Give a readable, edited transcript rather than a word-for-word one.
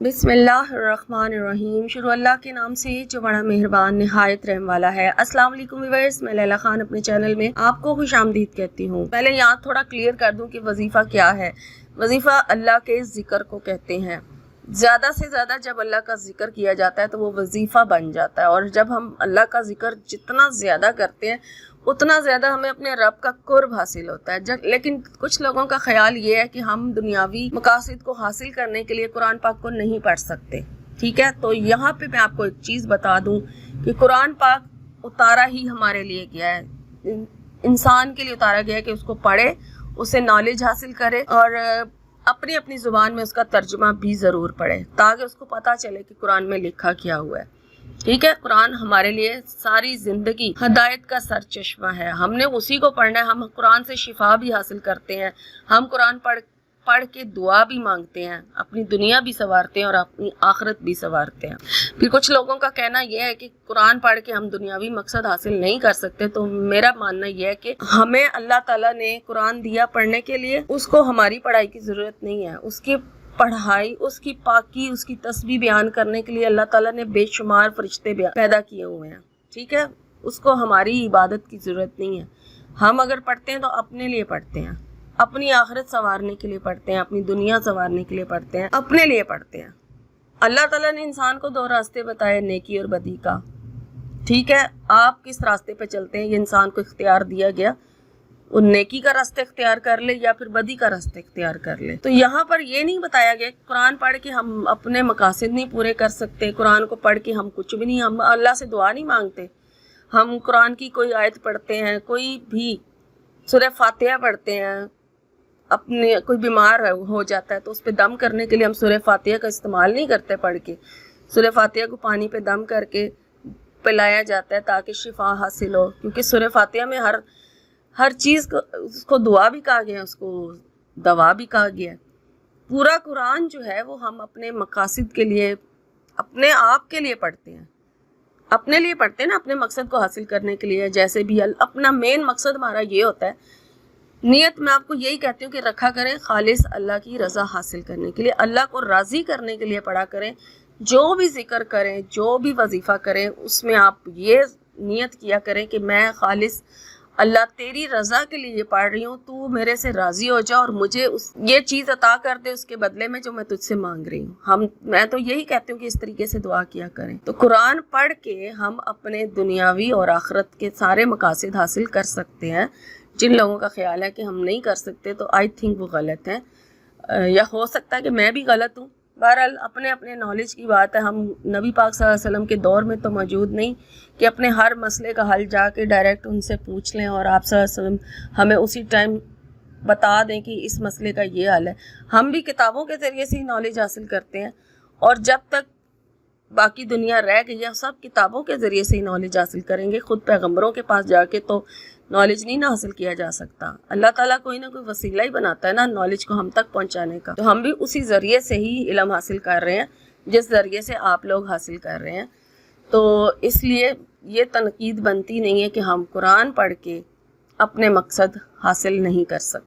बिस्मिल्लाहिर्रहमानिर्रहीम। शुरू अल्लाह के नाम से जो बड़ा मेहरबान निहायत रहम वाला है। अस्सलाम वालेकुम व्यूअर्स, मैं लैला खान अपने चैनल में आपको खुशामदीद कहती हूँ। पहले यहाँ थोड़ा क्लियर कर दूँ कि वजीफ़ा क्या है। वजीफ़ा अल्लाह के ज़िक्र को कहते हैं। ज़्यादा से ज़्यादा जब अल्लाह का ज़िक्र किया जाता है तो वो वजीफ़ा बन जाता है, और जब हम अल्लाह का ज़िक्र जितना ज़्यादा करते हैं उतना ज़्यादा हमें अपने रब का कुर्ब हासिल होता है। लेकिन कुछ लोगों का ख्याल ये है कि हम दुनियावी मकासद को हासिल करने के लिए कुरान पाक को नहीं पढ़ सकते। ठीक है, तो यहाँ पे मैं आपको एक चीज़ बता दूँ कि कुरान पाक उतारा ही हमारे लिए गया है, इंसान के लिए उतारा गया है कि उसको पढ़े, उससे नॉलेज हासिल करे और अपनी अपनी ज़ुबान में उसका तर्जुमा भी ज़रूर पढ़े, ताकि उसको पता चले कि कुरान में लिखा क्या हुआ है। ठीक है, कुरान हमारे लिए सारी ज़िंदगी हदायत का सरचश्मा है, हमने उसी को पढ़ना है। हम कुरान से शिफा भी हासिल करते हैं, हम कुरान पढ़ के दुआ भी मांगते हैं, अपनी दुनिया भी संवारते हैं और अपनी आखिरत भी संवारते हैं। फिर कुछ लोगों का कहना यह है कि कुरान पढ़ के हम दुनियावी मकसद हासिल नहीं कर सकते। तो मेरा मानना यह है कि हमें अल्लाह ताला ने कुरान दिया पढ़ने के लिए, उसको हमारी पढ़ाई की ज़रूरत नहीं है। उसकी पढ़ाई, उसकी पाकी, उसकी तस्बीह बयान करने के लिए अल्लाह ताला ने बेशुमार फरिश्ते पैदा किए हुए हैं। ठीक है, उसको हमारी इबादत की ज़रूरत नहीं है। हम अगर पढ़ते हैं तो अपने लिए पढ़ते हैं, अपनी आखिरत संवारने के लिए पढ़ते हैं, अपनी दुनिया संवारने के लिए पढ़ते हैं, अपने लिए पढ़ते हैं। अल्लाह ताला ने इंसान को दो रास्ते बताए, नेकी और बदी का। ठीक है, आप किस रास्ते पे चलते हैं ये इंसान को इख्तियार दिया गया, वो नेकी का रास्ता इख्तियार कर ले या फिर बदी का रास्ता इख्तियार कर ले। तो यहाँ पर ये नहीं बताया गया कुरान पढ़ के हम अपने मकासद नहीं पूरे कर सकते, कुरान को पढ़ के हम कुछ भी नहीं, हम अल्लाह से दुआ नहीं मांगते। हम कुरान की कोई आयत पढ़ते हैं, कोई भी सूरह फातिहा पढ़ते हैं, अपने कोई बीमार हो जाता है तो उस पर दम करने के लिए हम सूरह फातिहा का इस्तेमाल नहीं करते। पढ़ के सूरह फातिहा को पानी पे दम करके पिलाया जाता है ताकि शिफा हासिल हो, क्योंकि सूरह फातिहा में हर चीज़ को, उसको दुआ भी कहा गया, उसको दवा भी कहा गया। पूरा कुरान जो है वो हम अपने मकासद के लिए, अपने आप के लिए पढ़ते हैं, अपने लिए पढ़ते हैं ना, अपने मकसद को हासिल करने के लिए। जैसे भी अपना मेन मकसद हमारा ये होता है, नियत मैं आपको यही कहती हूँ कि रखा करें खालिस अल्लाह की रज़ा हासिल करने के लिए, अल्लाह को राज़ी करने के लिए पढ़ा करें। जो भी ज़िक्र करें, जो भी वजीफ़ा करें, उसमें आप ये नियत किया करें कि मैं खालिस अल्लाह तेरी रज़ा के लिए ये पढ़ रही हूँ, तू मेरे से राज़ी हो जा और मुझे ये चीज़ अता कर दे उसके बदले में जो मैं तुझसे मांग रही हूँ। मैं तो यही कहती हूँ कि इस तरीके से दुआ किया करें। तो कुरान पढ़ के हम अपने दुनियावी और आखिरत के सारे मकासद हासिल कर सकते हैं। जिन लोगों का ख्याल है कि हम नहीं कर सकते तो आई थिंक वो गलत है, या हो सकता है कि मैं भी गलत हूँ। बहरहाल अपने अपने नॉलेज की बात है। हम नबी पाक सल्लल्लाहु अलैहि वसल्लम के दौर में तो मौजूद नहीं कि अपने हर मसले का हल जाके डायरेक्ट उनसे पूछ लें और आप सल्लल्लाहु अलैहि वसल्लम हमें उसी टाइम बता दें कि इस मसले का ये हल है। हम भी किताबों के ज़रिए से ही नॉलेज हासिल करते हैं, और जब तक बाकी दुनिया रह गई है सब किताबों के ज़रिए से ही नॉलेज हासिल करेंगे। ख़ुद पैगंबरों के पास जाके तो नॉलेज नहीं ना हासिल किया जा सकता। अल्लाह ताला कोई ना कोई वसीला ही बनाता है ना नॉलेज को हम तक पहुंचाने का। तो हम भी उसी ज़रिए से ही इल्म हासिल कर रहे हैं जिस ज़रिए से आप लोग हासिल कर रहे हैं। तो इसलिए ये तनकीद बनती नहीं है कि हम कुरान पढ़ के अपने मकसद हासिल नहीं कर सकते।